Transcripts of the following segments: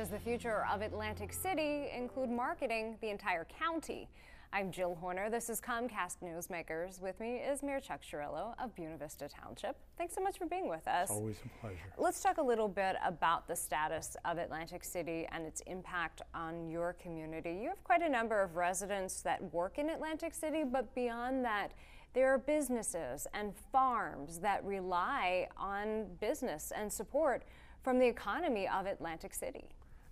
Does the future of Atlantic City include marketing the entire county? I'm Jill Horner. This is Comcast Newsmakers. With me is Mayor Chuck Chiarello of Buena Vista Township. Thanks so much for being with us. It's always a pleasure. Let's talk a little bit about the status of Atlantic City and its impact on your community. You have quite a number of residents that work in Atlantic City, but beyond that, there are businesses and farms that rely on business and support from the economy of Atlantic City.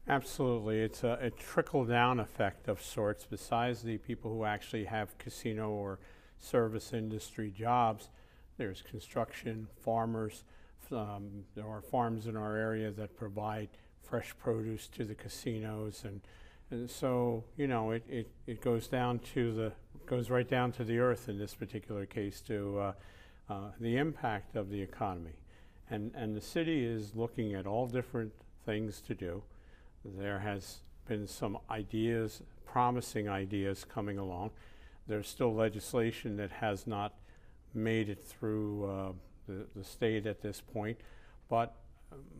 Absolutely. It's a trickle-down effect of sorts. Besides the people who actually have casino or service industry jobs, there's construction, farmers. There are farms in our area that provide fresh produce to the casinos, and so, you know, it goes right down to the earth in this particular case, to the impact of the economy. And the city is looking at all different things to do. There has been some ideas, promising ideas coming along. There's still legislation that has not made it through the state at this point. But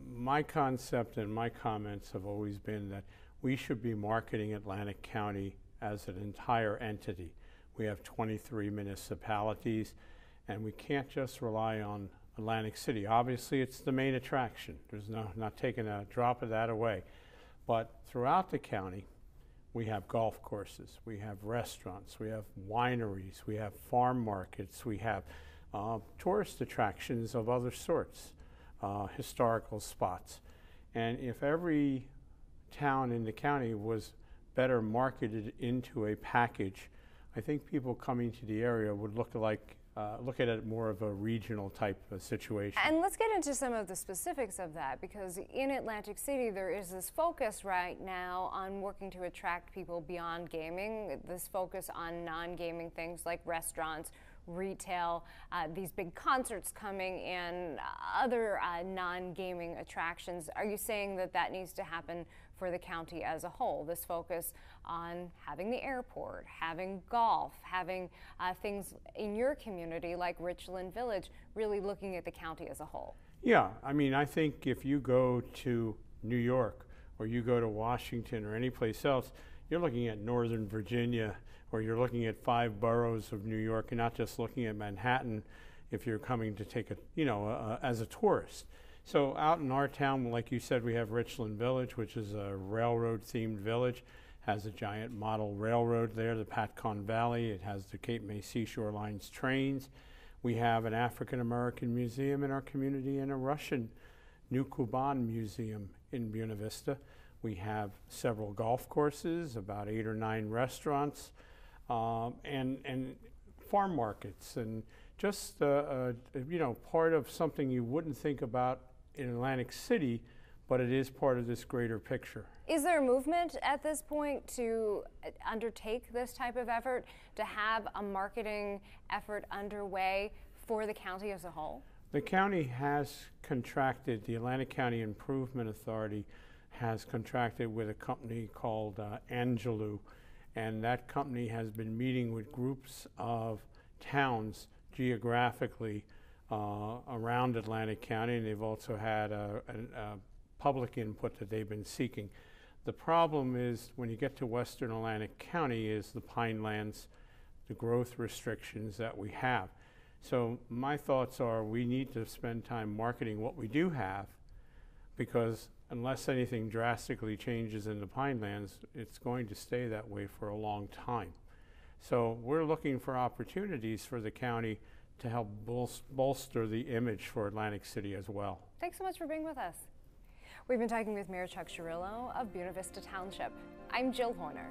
my concept and my comments have always been that we should be marketing Atlantic County as an entire entity. We have 23 municipalities, and we can't just rely on Atlantic City. Obviously, it's the main attraction. There's not taking a drop of that away. But throughout the county, we have golf courses, we have restaurants, we have wineries, we have farm markets, we have tourist attractions of other sorts, historical spots. And if every town in the county was better marketed into a package, I think people coming to the area would look at it more of a regional type of situation. And let's get into some of the specifics of that, because in Atlantic City there is this focus right now on working to attract people beyond gaming, this focus on non-gaming things like restaurants, retail, these big concerts coming in, other non-gaming attractions. Are you saying that that needs to happen for the county as a whole, this focus on having the airport, having golf, having things in your community like Richland Village, really looking at the county as a whole? Yeah, I mean, I think if you go to New York or you go to Washington or any place else, you're looking at Northern Virginia, or you're looking at 5 boroughs of New York. You're not just looking at Manhattan if you're coming to take as a tourist. So out in our town, like you said, we have Richland Village, which is a railroad-themed village. Has a giant model railroad there, the Patcon Valley. It has the Cape May Seashore Line's trains. We have an African-American museum in our community and a Russian New Kuban museum in Buena Vista. We have several golf courses, about 8 or 9 restaurants, and farm markets, and just part of something you wouldn't think about in Atlantic City, but it is part of this greater picture. Is there a movement at this point to undertake this type of effort, to have a marketing effort underway for the county as a whole? The county has contracted, the Atlantic County Improvement Authority has contracted with a company called Angelou, and that company has been meeting with groups of towns geographically around Atlantic County, and they've also had a public input that they've been seeking. The problem is when you get to western Atlantic County is the pinelands, the growth restrictions that we have. So my thoughts are we need to spend time marketing what we do have, because unless anything drastically changes in the pinelands, it's going to stay that way for a long time. So we're looking for opportunities for the county to help bolster the image for Atlantic City as well. Thanks so much for being with us. We've been talking with Mayor Chuck Chiarello of Buena Vista Township. I'm Jill Horner.